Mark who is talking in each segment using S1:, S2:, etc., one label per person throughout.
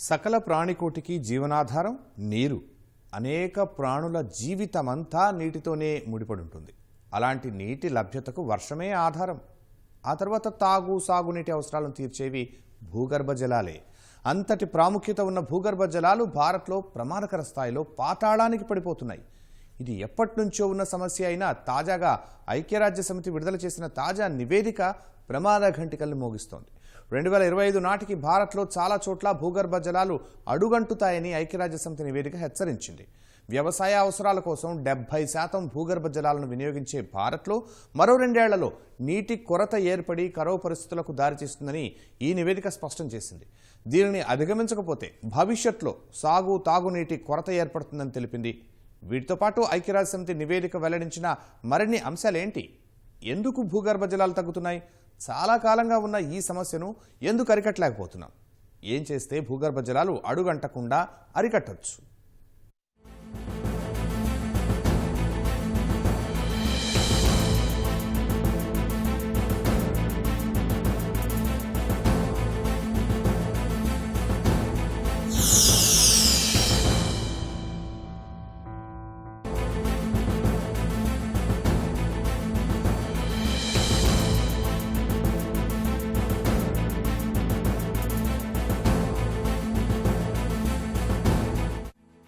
S1: సకల ప్రాణికోటికి జీవనాధారం నీరు. అనేక ప్రాణుల జీవితమంతా నీటితోనే ముడిపడి ఉంటుంది. అలాంటి నీటి లభ్యతకు వర్షమే ఆధారం. ఆ తర్వాత తాగు సాగునీటి అవసరాలను తీర్చేవి భూగర్భ జలాలే. అంతటి ప్రాముఖ్యత ఉన్న భూగర్భ జలాలు భారత్లో ప్రమాదకర స్థాయిలో పాతాళానికి పడిపోతున్నాయి. ఇది ఎప్పటి నుంచో ఉన్న సమస్య అయినా తాజాగా ఐక్యరాజ్య సమితి విడుదల చేసిన తాజా నివేదిక ప్రమాద ఘంటికల్ని మోగిస్తోంది. 2025 నాటికి భారత్లో చాలా చోట్ల భూగర్భ జలాలు అడుగంటుతాయని ఐక్యరాజ్య సమితి నివేదిక హెచ్చరించింది. వ్యవసాయ అవసరాల కోసం 70% భూగర్భ జలాలను వినియోగించే భారత్లో మరో 2 ఏళ్లలో నీటి కొరత ఏర్పడి కరువు పరిస్థితులకు దారితీస్తుందని ఈ నివేదిక స్పష్టం చేసింది. దీనిని అధిగమించకపోతే భవిష్యత్తులో సాగు తాగునీటి కొరత ఏర్పడుతుందని తెలిపింది. వీటితో పాటు ఐక్యరాజ్య సమితి నివేదిక వెల్లడించిన మరిన్ని అంశాలేంటి? ఎందుకు భూగర్భ జలాలు తగ్గుతున్నాయి? చాలా కాలంగా ఉన్న ఈ సమస్యను ఎందుకు అరికట్టలేకపోతున్నాం? ఏం చేస్తే భూగర్భ జలాలు అడుగంటకుండా అరికట్టొచ్చు?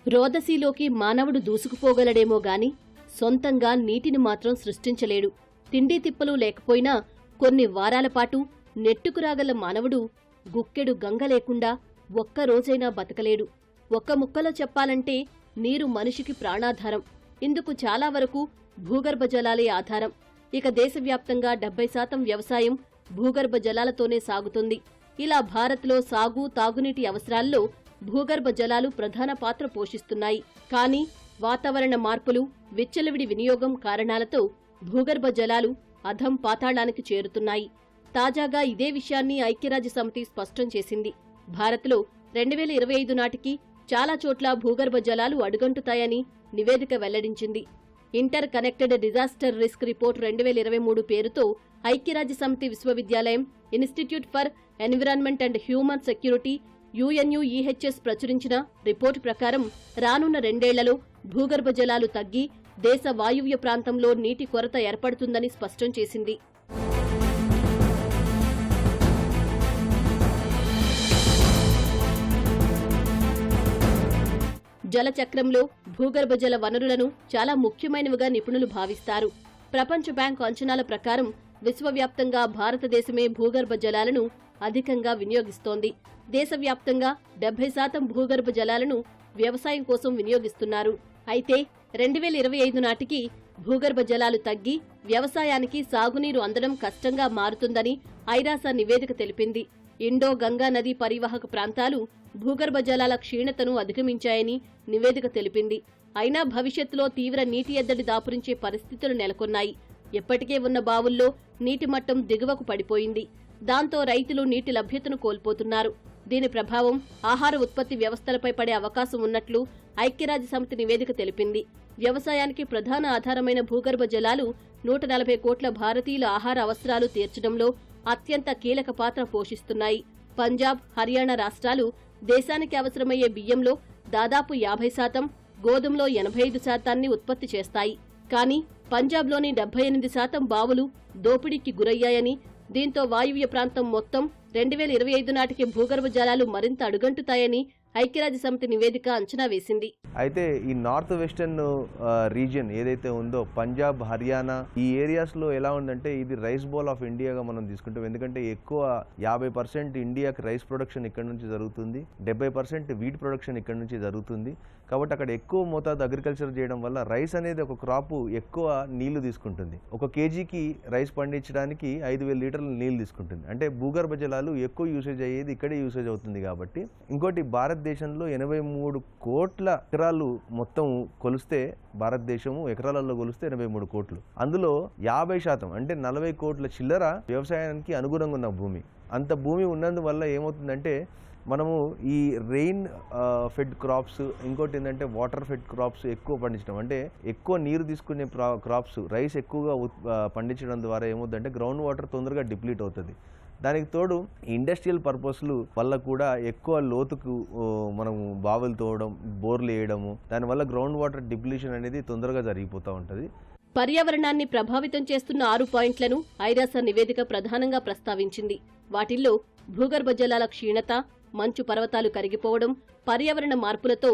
S2: రోదసీలోకి మానవుడు దూసుకుపోగలడేమో గాని సొంతంగా నీటిని మాత్రం సృష్టించలేడు. తిండి తిప్పలు లేకపోయినా కొన్ని వారాల పాటు నెట్టుకురాగల మానవుడు గుక్కెడు గంగ లేకుండా ఒక్కరోజైనా బతకలేడు. ఒక్క ముక్కలో చెప్పాలంటే నీరు మనిషికి ప్రాణాధారం. ఇందుకు చాలా వరకు భూగర్భ జలాలే ఆధారం. ఇక దేశవ్యాప్తంగా 70% వ్యవసాయం భూగర్భ జలాలతోనే సాగుతుంది. ఇలా భారత్లో సాగు తాగునీటి అవసరాల్లో భూగర్భ జలాలు ప్రధాన పాత్ర పోషిస్తున్నాయి. కానీ వాతావరణ మార్పులు, విచ్చలవిడి వినియోగం కారణాలతో భూగర్భ జలాలు అధం పాతాళానికి చేరుతున్నాయి. తాజాగా ఇదే విషయాన్ని ఐక్యరాజ్య సమితి స్పష్టం చేసింది. భారత్లో 2025 నాటికి చాలా చోట్ల భూగర్భ జలాలు అడుగంటుతాయని నివేదిక వెల్లడించింది. Inter connected disaster risk report 2023 పేరుతో ఐక్యరాజ్య సమితి విశ్వవిద్యాలయం, institute for environment and human security UNUEHS ప్రచురించిన రిపోర్టు ప్రకారం రానున్న 2 ఏళ్లలో భూగర్భ జలాలు తగ్గి దేశ వాయువ్య ప్రాంతంలో నీటి కొరత ఏర్పడుతుందని స్పష్టం చేసింది. జలచక్రంలో భూగర్భ జల వనరులను చాలా ముఖ్యమైనవిగా నిపుణులు భావిస్తారు. ప్రపంచ బ్యాంకు అంచనాల ప్రకారం విశ్వవ్యాప్తంగా భారతదేశమే భూగర్భ జలాలను అధికంగా వినియోగిస్తోంది. దేశవ్యాప్తంగా 70% భూగర్భ జలాలను వ్యవసాయం కోసం వినియోగిస్తున్నారు. అయితే 2025 నాటికి భూగర్భ జలాలు తగ్గి వ్యవసాయానికి సాగునీరు అందడం కష్టంగా మారుతుందని ఐరాస నివేదిక తెలిపింది. ఇండో గంగా నదీ పరివాహక ప్రాంతాలు భూగర్భ జలాల క్షీణతను అధిగమించాయని నివేదిక తెలిపింది. అయినా భవిష్యత్తులో తీవ్ర నీటి ఎద్దడి దాపురించే పరిస్థితులు నెలకొన్నాయి. ఎప్పటికే ఉన్న బావుల్లో నీటి మట్టం దిగువకు పడిపోయింది. దాంతో రైతులు నీటి లభ్యతను కోల్పోతున్నారు. దీని ప్రభావం ఆహార ఉత్పత్తి వ్యవస్థలపై పడే అవకాశం ఉన్నట్లు ఐక్యరాజ్య సమితి నివేదిక తెలిపింది. వ్యవసాయానికి ప్రధాన ఆధారమైన భూగర్భ జలాలు 140 కోట్ల భారతీయుల ఆహార అవసరాలు తీర్చడంలో అత్యంత కీలక పాత్ర పోషిస్తున్నాయి. పంజాబ్, హర్యానా రాష్ట్రాలు దేశానికి అవసరమయ్యే బియ్యంలో దాదాపు 50%, గోధుమలో 85% ఉత్పత్తి చేస్తాయి. కానీ పంజాబ్లోని 78% బావులు దోపిడీకి గురయ్యాయని, దీంతో వాయువ్య ప్రాంతం మొత్తం 2025 నాటికి భూగర్భ జలాలు మరింత అడుగంటుతాయని ఐక్యరాజ్య సమితి నివేదిక అంచనా వేసింది.
S3: అయితే ఈ నార్త్ వెస్టర్న్ రీజియన్ ఏదైతే ఉందో పంజాబ్, హర్యానా ఈ ఏరియాస్లో ఎలా ఉందంటే ఇది రైస్ బౌల్ ఆఫ్ ఇండియాగా మనం తీసుకుంటాం. ఎందుకంటే ఎక్కువ 50% ఇండియాకి రైస్ ప్రొడక్షన్ ఇక్కడ నుంచి జరుగుతుంది, 70% వీట్ ప్రొడక్షన్ ఇక్కడ నుంచి జరుగుతుంది. కాబట్టి అక్కడ ఎక్కువ మోతాదు అగ్రికల్చర్ చేయడం వల్ల రైస్ అనేది ఒక క్రాప్ ఎక్కువ నీళ్లు తీసుకుంటుంది. 1 కేజీకి రైస్ పండించడానికి 5,000 లీటర్ల నీళ్లు తీసుకుంటుంది. అంటే భూగర్భ జలాలు ఎక్కువ యూసేజ్ అయ్యేది ఇక్కడే యూసేజ్ అవుతుంది. కాబట్టి ఇంకోటి భారతదేశంలో 83 కోట్ల ఎకరాలు మొత్తం కొలిస్తే, భారతదేశము ఎకరాలలో కొలిస్తే 83 కోట్లు. అందులో 50% అంటే 40 కోట్ల చిల్లర వ్యవసాయానికి అనుగుణంగా ఉన్న భూమి. అంత భూమి ఉన్నందువల్ల ఏమవుతుందంటే మనము ఈ రెయిన్ ఫెడ్ క్రాప్స్, ఇంకోటి ఏంటంటే వాటర్ ఫెడ్ క్రాప్స్ ఎక్కువ పండించడం, అంటే ఎక్కువ నీరు తీసుకునే క్రాప్స్ రైస్ ఎక్కువగా పండించడం ద్వారా ఏమవుతుందంటే గ్రౌండ్ వాటర్ తొందరగా డిప్లీట్ అవుతుంది. దానికి తోడు ఇండస్ట్రియల్ పర్పస్లు వల్ల కూడా ఎక్కువ లోతుకు మనం బావులు తోవడం, బోర్లు వేయడము, దానివల్ల గ్రౌండ్ వాటర్ డిప్లీషన్ అనేది తొందరగా జరిగిపోతూ ఉంటుంది.
S2: పర్యావరణాన్ని ప్రభావితం చేస్తున్న 6 పాయింట్లను ఐరాస నివేదిక ప్రధానంగా ప్రస్తావించింది. వాటిల్లో భూగర్భ జలాల క్షీణత, మంచు పర్వతాలు కరిగిపోవడం, పర్యావరణ మార్పులతో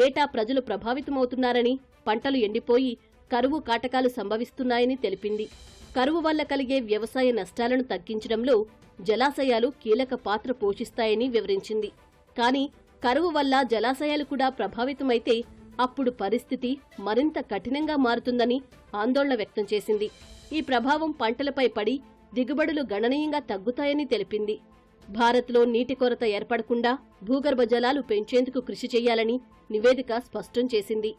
S2: ఏటా ప్రజలు ప్రభావితమవుతున్నారని, పంటలు ఎండిపోయి కరువు కాటకాలు సంభవిస్తున్నాయని తెలిపింది. కరువు వల్ల కలిగే వ్యవసాయ నష్టాలను తగ్గించడంలో జలాశయాలు కీలక పాత్ర పోషిస్తాయని వివరించింది. కానీ కరువు వల్ల జలాశయాలు కూడా ప్రభావితమైతే అప్పుడు పరిస్థితి మరింత కఠినంగా మారుతుందని ఆందోళన వ్యక్తం చేసింది. ఈ ప్రభావం పంటలపై పడి దిగుబడులు గణనీయంగా తగ్గుతాయని తెలిపింది. భారత్లో నీటి కొరత ఏర్పడకుండా భూగర్భ జలాలు పెంచేందుకు కృషి చేయాలని నివేదిక స్పష్టం చేసింది.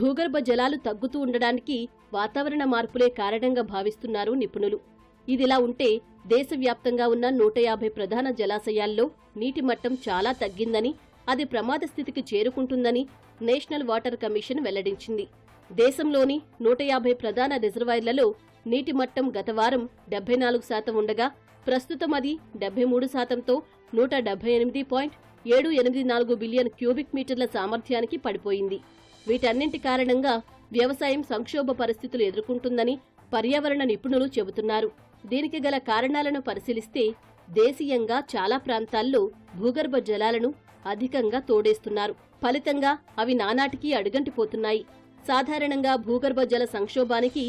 S2: భూగర్భ జలాలు తగ్గుతూ ఉండడానికి వాతావరణ మార్పులే కారణంగా భావిస్తున్నారు నిపుణులు. ఇదిలా ఉంటే దేశవ్యాప్తంగా ఉన్న 150 ప్రధాన జలాశయాల్లో నీటి మట్టం చాలా తగ్గిందని, అది ప్రమాద స్థితికి చేరుకుంటుందని నేషనల్ వాటర్ కమిషన్ వెల్లడించింది. దేశంలోని 150 ప్రధాన రిజర్వాయర్లలో నీటి మట్టం గత వారం 74% ఉండగా ప్రస్తుతం అది 73%తో 178.784 బిలియన్ క్యూబిక్ మీటర్ల సామర్థ్యానికి పడిపోయింది. వీటన్నింటి కారణంగా వ్యవసాయం సంక్షోభ పరిస్థితులు ఎదుర్కొంటుందని పర్యావరణ నిపుణులు చెబుతున్నారు. దీనికి గల కారణాలను పరిశీలిస్తే దేశీయంగా చాలా ప్రాంతాల్లో భూగర్భ జలాలను అధికంగా తోడేస్తున్నారు. ఫలితంగా అవి నానాటికి అడుగంటిపోతున్నాయి. సాధారణంగా భూగర్భ జల సంక్షోభానికి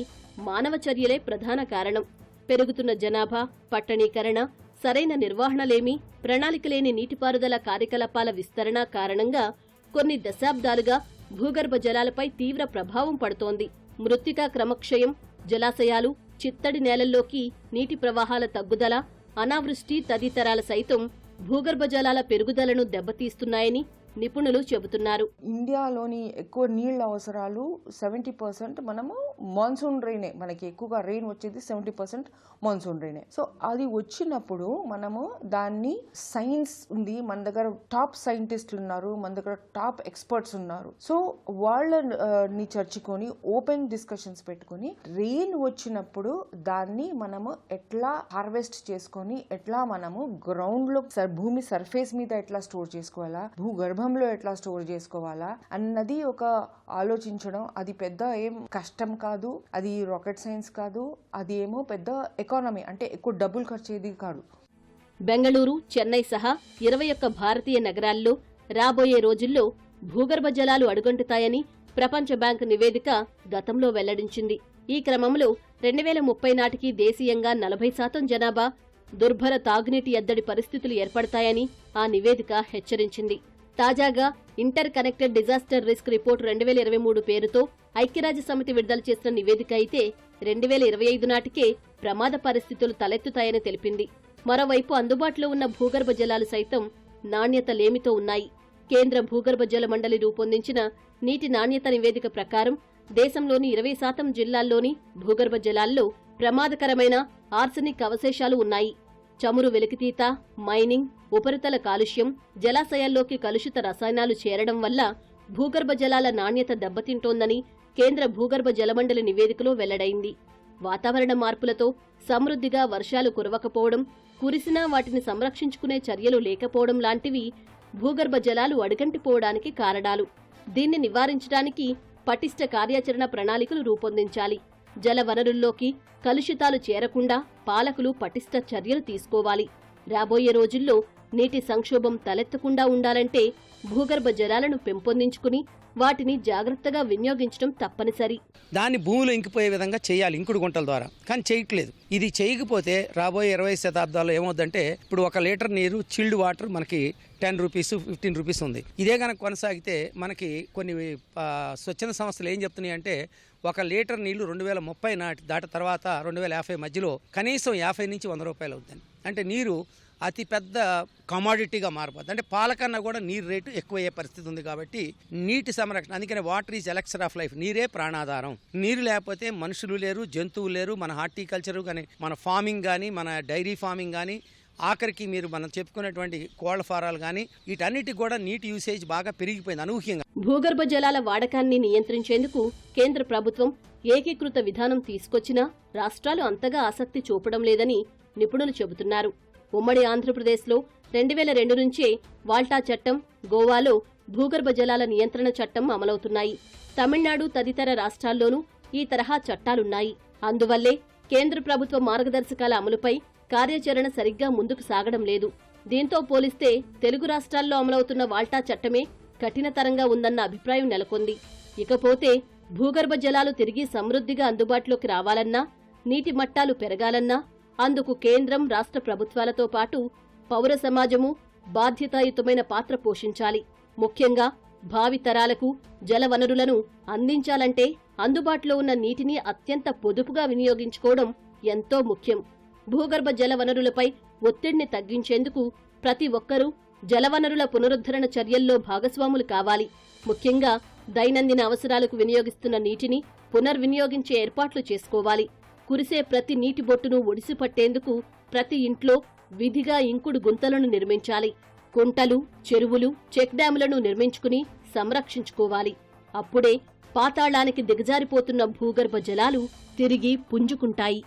S2: మానవ చర్యలే ప్రధాన కారణం. పెరుగుతున్న జనాభా, పట్టణీకరణ, సరైన నిర్వహణలేమి, ప్రణాళికలేని నీటిపారుదల కార్యకలాపాల విస్తరణ కారణంగా కొన్ని దశాబ్దాలుగా భూగర్భ జలాలపై తీవ్ర ప్రభావం పడుతోంది. మృత్తికా క్రమక్షయం, జలాశయాలు, చిత్తడి నేలల్లోకి నీటి ప్రవాహాల తగ్గుదల, అనావృష్టి తదితరాల సైతం భూగర్భ జలాల పెరుగుదలను దెబ్బతీస్తున్నాయని నిపుణులు చెబుతున్నారు.
S4: ఇండియాలోని ఎక్కువ నీళ్ల అవసరాలు 70% మనము మాన్సూన్ రైనే, మనకి ఎక్కువగా రెయిన్ వచ్చేది 70% మాన్సూన్ రైనే. సో అది వచ్చినప్పుడు మనము దాన్ని సైన్స్ ఉంది, మన దగ్గర టాప్ సైంటిస్టులు ఉన్నారు, మన దగ్గర టాప్ ఎక్స్పర్ట్స్ ఉన్నారు. సో వాళ్ళని చర్చించుకొని ఓపెన్ డిస్కషన్స్ పెట్టుకొని రెయిన్ వచ్చినప్పుడు దాన్ని మనము ఎట్లా హార్వెస్ట్ చేసుకొని, ఎట్లా మనము గ్రౌండ్ లో భూమి సర్ఫేస్ మీద ఎట్లా స్టోర్ చేసుకోవాలా, భూగర్భంలో ఎట్లా స్టోర్ చేసుకోవాలా అన్నది ఒక ఆలోచించడం. అది పెద్ద ఏం కష్టం కాదు, అది రాకెట్ సైన్స్ కాదు, అది ఏమో పెద్ద ఎకానమీ, అంటే ఎక్కువ డబ్బులు ఖర్చేది కాదు.
S2: బెంగళూరు, చెన్నై సహా 21 భారతీయ నగరాల్లో రాబోయే రోజుల్లో భూగర్భ జలాలు అడుగంటుతాయని ప్రపంచ బ్యాంక్ నివేదిక గతంలో వెల్లడించింది. ఈ క్రమంలో 2030 నాటికి దేశీయంగా 40% జనాభా దుర్భర తాగునీటి ఎద్దడి పరిస్థితులు ఏర్పడతాయని ఆ నివేదిక హెచ్చరించింది. తాజాగా inter connected disaster risk report 2023 పేరుతో ఐక్యరాజ్య సమితి విడుదల చేసిన నివేదిక అయితే 2025 నాటికే ప్రమాద పరిస్థితులు తలెత్తుతాయని తెలిపింది. మరోవైపు అందుబాటులో ఉన్న భూగర్భ జలాలు సైతం నాణ్యత లేమితో ఉన్నాయి. కేంద్ర భూగర్భ జల మండలి రూపొందించిన నీటి నాణ్యత నివేదిక ప్రకారం దేశంలోని 20% జిల్లాల్లోని భూగర్భ జలాల్లో ప్రమాదకరమైన ఆర్సెనిక్ అవశేషాలు ఉన్నాయి. చమురు వెలికితీత, మైనింగ్, ఉపరితల కాలుష్యం, జలాశయాల్లోకి కలుషిత రసాయనాలు చేరడం వల్ల భూగర్భ జలాల నాణ్యత దెబ్బతింటోందని కేంద్ర భూగర్భ జలమండలి నివేదికలో వెల్లడైంది. వాతావరణ మార్పులతో సమృద్ధిగా వర్షాలు కురవకపోవడం, కురిసినా వాటిని సంరక్షించుకునే చర్యలు లేకపోవడం లాంటివి భూగర్భ జలాలు అడుగంటిపోవడానికి కారణాలు. దీన్ని నివారించడానికి పటిష్ట కార్యాచరణ ప్రణాళికలు రూపొందించాలి. జల వనరుల్లోకి కలుషితాలు చేరకుండా పాలకులు పటిష్ట చర్యలు తీసుకోవాలి. రాబోయే రోజుల్లో నీటి సంక్షోభం తలెత్తకుండా ఉండాలంటే భూగర్భ జలాలను పెంపొందించుకుని వాటిని జాగ్రత్తగా వినియోగించడం తప్పనిసరి.
S5: దాన్ని భూమిలో ఇంకిపోయే విధంగా చేయాలి ఇంకుడు గుంటల ద్వారా, కానీ చేయట్లేదు. ఇది చేయకపోతే రాబోయే 20 శతాబ్దాల్లో ఏమవుద్దంటే, ఇప్పుడు 1 లీటర్ నీరు చిల్డ్ వాటర్ మనకి 10 రూపీస్ 15 రూపీస్ ఉంది. ఇదే కనుక కొనసాగితే మనకి కొన్ని స్వచ్ఛంద సంస్థలు ఏం చెప్తున్నాయి అంటే, 1 లీటర్ నీళ్లు 2030 దాటి తర్వాత 2050 మధ్యలో కనీసం 50 నుంచి 100 రూపాయలు అవుతుంది. అంటే నీరు అతి పెద్ద కమాడిటీగా మారిపోతుంది. అంటే పాలకన్నా కూడా నీరు రేటు ఎక్కువయ్యే పరిస్థితి ఉంది. కాబట్టి నీటి సంరక్షణ, అందుకనే వాటర్ ఈజ్ ఎలక్సర్ ఆఫ్ లైఫ్. నీరే ప్రాణాధారం. నీరు లేకపోతే మనుషులు లేరు, జంతువులు లేరు, మన హార్టికల్చర్ కానీ, మన ఫార్మింగ్ కానీ, మన డైరీ ఫార్మింగ్ కానీ, ఆఖరికి మీరు మనం చెప్పుకునేటువంటి కోళ్ల ఫారాలు కానీ, వీటన్నిటికి కూడా నీటి యూసేజ్ బాగా పెరిగిపోయింది అనూహ్యంగా.
S2: భూగర్భ జలాల వాడకాన్ని నియంత్రించేందుకు కేంద్ర ప్రభుత్వం ఏకీకృత విధానం తీసుకొచ్చినా రాష్ట్రాలు అంతగా ఆసక్తి చూపడం లేదని నిపుణులు చెబుతున్నారు. ఉమ్మడి ఆంధ్రప్రదేశ్లో 2002 నుంచే వాల్టా చట్టం, గోవాలో భూగర్భ జలాల నియంత్రణ చట్టం అమలవుతున్నాయి. తమిళనాడు తదితర రాష్ట్రాల్లోనూ ఈ తరహా చట్టాలున్నాయి. అందువల్లే కేంద్ర ప్రభుత్వ మార్గదర్శకాల అమలుపై కార్యాచరణ సరిగ్గా ముందుకు సాగడం లేదు. దీంతో పోలిస్తే తెలుగు రాష్ట్రాల్లో అమలవుతున్న వాల్టా చట్టమే కఠినతరంగా ఉందన్న అభిప్రాయం నెలకొంది. ఇకపోతే భూగర్భ జలాలు తిరిగి సమృద్ధిగా అందుబాటులోకి రావాలన్నా, నీటి మట్టాలు పెరగాలన్నా అందుకు కేంద్రం, రాష్ట్ర ప్రభుత్వాలతో పాటు పౌర సమాజము బాధ్యతాయుతమైన పాత్ర పోషించాలి. ముఖ్యంగా భావి తరాలకు జలవనరులను అందించాలంటే అందుబాటులో ఉన్న నీటిని అత్యంత పొదుపుగా వినియోగించుకోవడం ఎంతో ముఖ్యం. భూగర్భ జలవనరులపై ఒత్తిడిని తగ్గించేందుకు ప్రతి ఒక్కరూ జలవనరుల పునరుద్ధరణ చర్యల్లో భాగస్వాములు కావాలి. ముఖ్యంగా దైనందిన అవసరాలకు వినియోగిస్తున్న నీటిని పునర్వినియోగించే ఏర్పాట్లు చేసుకోవాలి. కురిసే ప్రతి నీటి బొట్టును ఒడిసిపట్టేందుకు ప్రతి ఇంట్లో విధిగా ఇంకుడు గుంతలను నిర్మించాలి. కుంటలు, చెరువులు, చెక్ డ్యాములను నిర్మించుకుని సంరక్షించుకోవాలి. అప్పుడే పాతాళానికి దిగజారిపోతున్న భూగర్భ జలాలు తిరిగి పుంజుకుంటాయి.